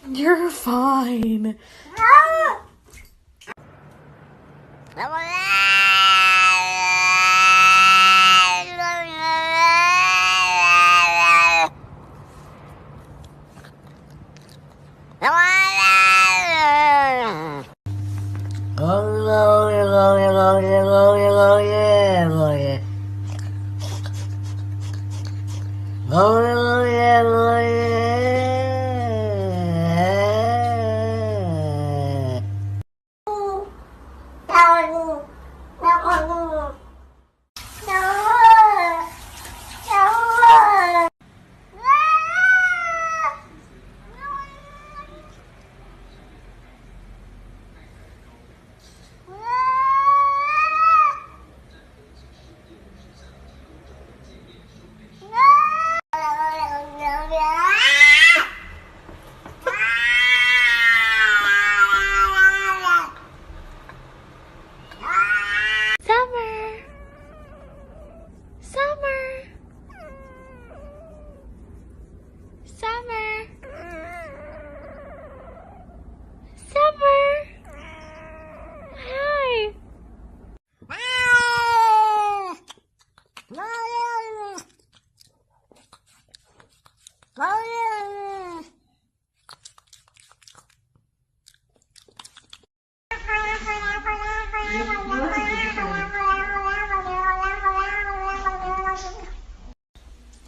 You're fine.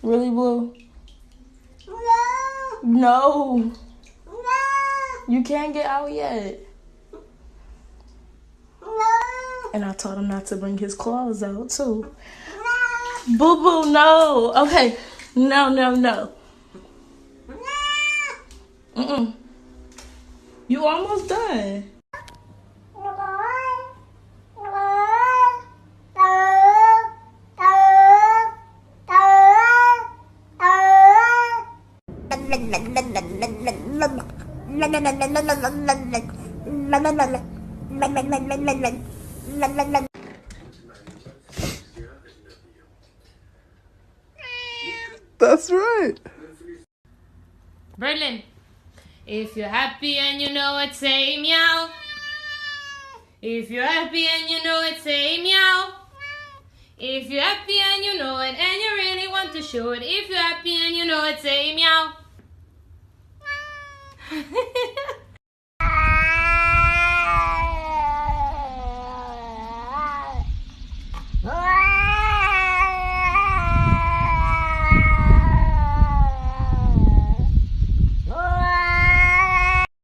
Really, Blue? No. You can't get out yet. And I told him not to bring his claws out, too. Boo Boo, no. Okay. No. You almost done. That's right. Berlin, if you're happy and you know it, say meow. If you're happy and you know it, say meow. If you're happy and you know it and you really want to show it, if you're happy and you know it, say meow.